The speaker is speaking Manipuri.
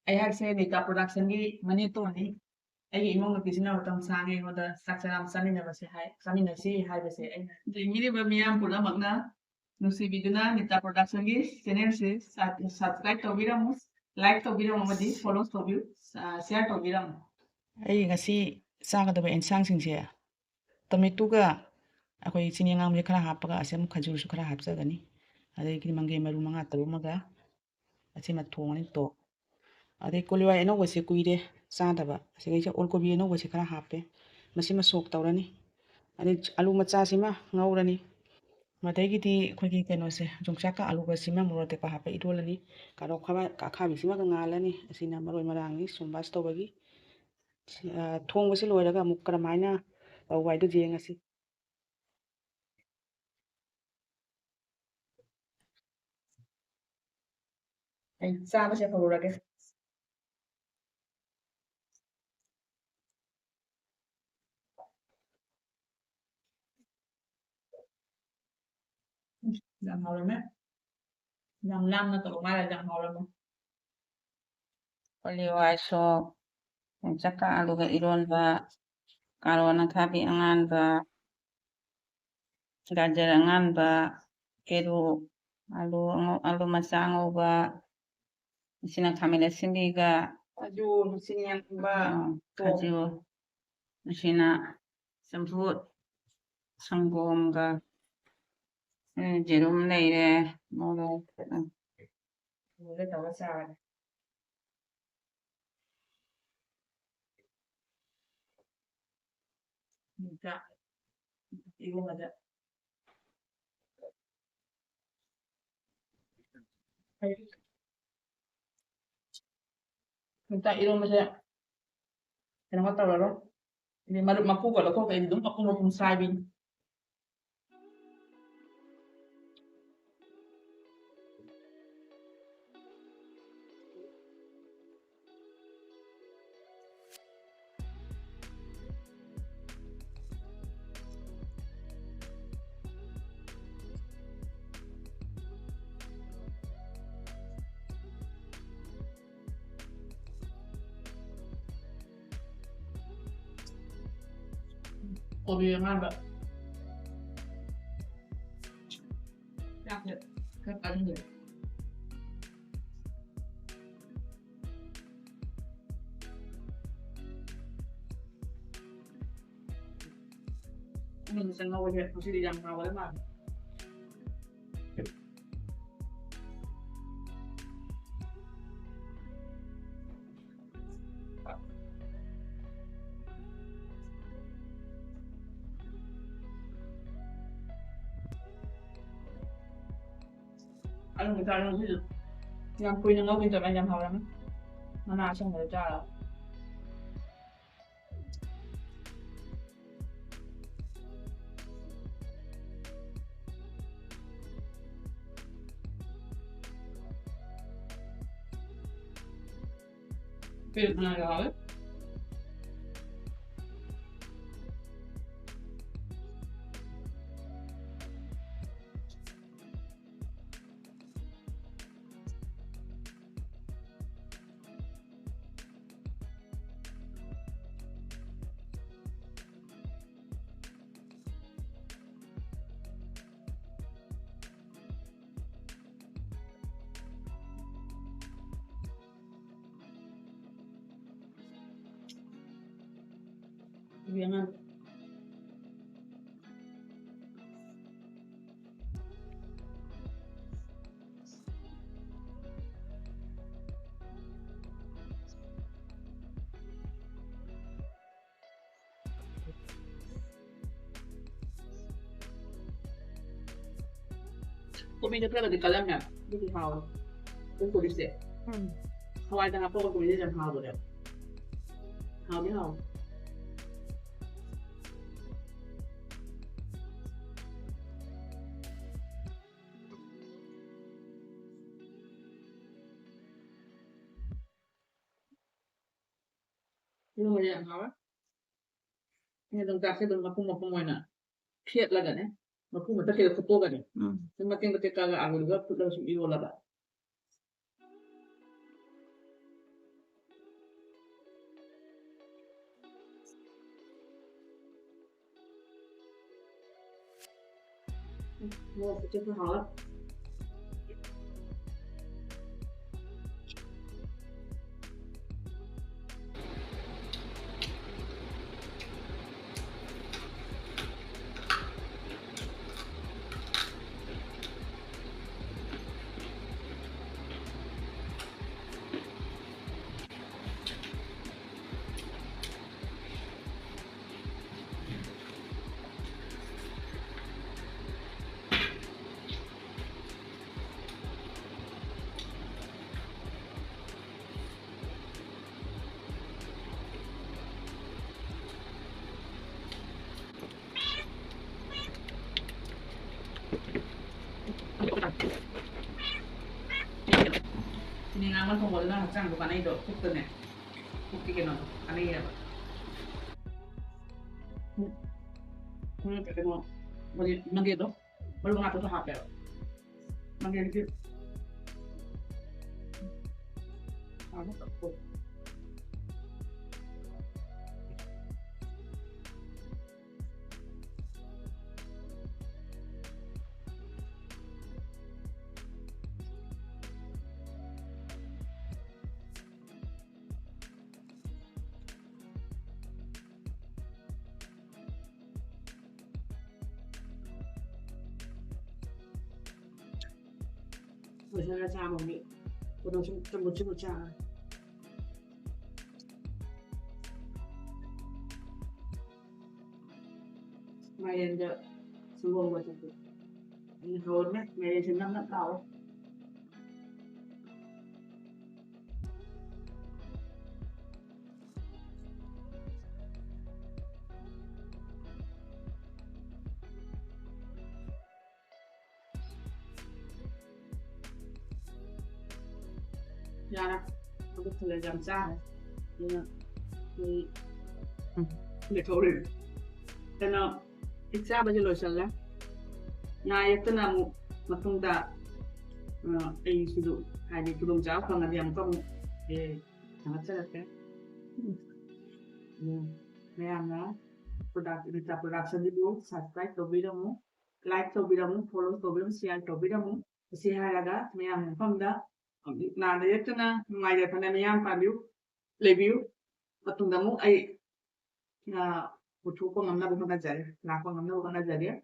ꯑꯩꯍꯥꯛꯁꯦ ꯗꯦꯇꯥ ꯄ꯭ꯔꯣꯗꯛꯁꯟꯒꯤ ꯃꯅꯤꯇꯣꯟꯅꯤ ꯑꯩꯒꯤ ꯏꯃꯨꯡ ꯅꯨꯄꯤꯁꯤꯅ ꯃꯇꯝ ꯁꯥꯡꯅ ꯑꯩꯉꯣꯟꯗ ꯆꯥꯛ ꯆꯔꯥ ꯆꯥꯃꯤꯟꯅꯁꯤ ꯍꯥꯏꯕꯁꯦ ꯑꯩꯅ ꯌꯦꯡꯕꯤꯔꯤꯕ ꯃꯤꯌꯥꯝ ꯄꯨꯝꯅꯃꯛꯅ ꯅꯨꯡꯁꯤꯕꯤꯗꯨꯅ ꯅꯤꯇꯥ ꯄ꯭ꯔꯣꯗꯛꯁꯟꯒꯤ ꯆꯦꯅꯦꯜꯁꯦ ꯁꯕꯁꯀ꯭ꯔꯥꯏꯕ ꯇꯧꯕꯤꯔꯝꯃꯨ ꯂꯥꯏꯛ ꯇꯧꯕꯤꯔꯝꯃꯨ ꯑꯃꯗꯤ ꯐꯣꯂꯣ ꯇꯧꯕꯤꯌꯨ ꯁꯤꯌꯔ ꯇꯧꯕꯤꯔꯝꯃꯨ ꯑꯩ ꯉꯁꯤ ꯆꯥꯒꯗꯕ ꯑꯦꯟꯁꯥꯡꯁꯤꯡꯁꯦ ꯇꯣꯃꯦꯇꯣꯒ ꯑꯩꯈꯣꯏ ꯆꯤꯅꯤ ꯑꯉꯥꯡꯕꯁꯦ ꯈꯔ ꯍꯥꯞꯄꯒ ꯑꯁꯦ ꯈꯖꯨꯔꯁꯨ ꯈꯔ ꯍꯥꯞꯆꯒꯅꯤ ꯑꯗꯒꯤ ꯃꯪꯒꯦ ꯃꯔꯨ 5-6 ꯑꯃꯒ ꯑꯁꯤꯃ ꯊꯣꯡꯉꯅꯤ ꯇꯣꯛ ꯑꯗꯩ ꯀꯣꯂꯤꯋꯥꯏ ꯑꯅꯧꯕꯁꯦ ꯀꯨꯏꯔꯦ ꯆꯥꯗꯕ ꯑꯁꯤꯒꯩꯁꯦ ꯑꯣꯜ ꯀꯣꯕꯤ ꯑꯅꯧꯕꯁꯦ ꯈꯔ ꯍꯥꯞꯄꯦ ꯃꯁꯤꯃ ꯁꯣꯛ ꯇꯧꯔꯅꯤ ꯑꯗꯩ ꯑꯂꯨ ꯃꯆꯥꯁꯤꯃ ꯉꯧꯔꯅꯤ ꯃꯗꯩꯒꯤꯗꯤ ꯑꯩꯈꯣꯏꯒꯤ ꯀꯩꯅꯣꯁꯦ ꯌꯣꯡꯆꯥꯛꯀ ꯑꯂꯨꯒꯁꯤꯃ ꯃꯣꯔꯣꯛ ꯑꯇꯦꯛꯄ ꯍꯥꯞꯄ ꯏꯔꯣꯜꯂꯅꯤ ꯀꯥꯔꯣꯠ ꯑꯈꯥꯕꯤꯁꯤꯃꯒ ꯉꯥꯜꯂꯅꯤ ꯑꯁꯤꯅ ꯃꯔꯣꯏ ꯃꯔꯥꯡꯅꯤ ꯁꯨꯝꯕꯥꯁ ꯇꯧꯕꯒꯤ ꯊꯣꯡꯕꯁꯤ ꯂꯣꯏꯔꯒ ꯑꯃꯨꯛ ꯀꯔꯝꯍꯥꯏꯅ ꯇꯧꯕ ꯍꯥꯏꯗꯨ ꯌꯦꯡꯉꯁꯤ ꯑꯩ ꯆꯥꯕꯁꯦ ꯍꯧꯔꯒꯦ ꯌꯥꯝ ꯍꯥꯎꯔꯝꯃꯦ ꯌꯥꯝ ꯂꯥꯝꯅ ꯇꯧꯕ ꯃꯥꯜꯂꯦ ꯌꯥꯝ ꯍꯥꯎꯔꯝꯃꯦ ꯀꯣꯂꯤꯋꯥꯏꯁꯨ ꯌꯣꯡꯆꯥꯛꯀ ꯑꯂꯨꯒ ꯏꯔꯣꯟꯕ ꯀꯥꯔꯣꯠ ꯑꯈꯥꯕꯤ ꯑꯉꯥꯟꯕ ꯒꯥꯖꯔ ꯑꯉꯥꯟꯕ ꯄꯦꯔꯨꯛ ꯑꯂꯨ ꯃꯆꯥ ꯑꯉꯧꯕ ꯑꯁꯤꯅ ꯈꯥꯃꯦꯟ ꯑꯁꯤꯟꯕꯤꯒ ꯈꯖꯨꯔ ꯆꯤꯅꯤ ꯑꯉꯥꯡꯕ ꯈꯖꯨꯔ ꯑꯁꯤꯅ ꯆꯝꯐꯨꯠ ꯁꯪꯒꯣꯝꯒ ꯖꯦꯔꯨꯝ ꯂꯩꯔꯦ ꯃꯣꯔꯣꯛ ꯇꯧꯔ ꯆꯥꯔꯒꯦ 이거마다 일단 이러면서 그냥 갖다 놔라. 이제 마루 막고 가라고 그 이동 막고 먹으면 사이빈. 고기 하나 약해 그 빠진데 mình sẽ ngồi đây tôi sẽ đi làm nào đấy mà anh người ta ăn cái gì làm quỳ nó ngấu bên trong anh làm hầu lắm nó nào xong rồi cha rồi cái này rồi miếng ăn 고민이 그래도 니까잖냐 이렇게 하고 공부 있어 하와이 당 앞으로 고민이 좀 하고 그래 하고 하고 이런 거 그냥 하고 그냥 좀 작게 좀 먹고 뭐나 피했라가네 먹고 뭐 어떻게 또 가네 좀 맞긴 그때 가가 아무리가 풀러 좀 이루어라다 Mua cái chân hở. Ini ngaman kung wala na sang bukan ay do kukto ne. Kukti kino. Ano yan ba? Kaya mo wala nanggedo. Wala nga to sa hapel. Nanggedo. Ano to? Rồi sẽ ra cha một miệng. Cô đâu trong một chiếc cha. Mày đến giờ xuống vùng vào trong tủ. Đi rốn nhé, mày đến trên năm đất đầu. Ra nè, tôi có thể làm ra này. Nhưng mà để thấu được. Thế nào, ít ra bây giờ lối sẵn lắm. Nhà itu namu matunda ay sudu hadi tulung jauh kalau dia kamu sangat cerdas kan. Memang production dulu subscribe to video mu, like to video mu, follow to video mu, share to video mu. Share ada memang kamu dah. Nah dia itu na mai dia pada memang review matunda mu ay na putu ko ngamna bukan aja, nak ko ngamna bukan aja dia.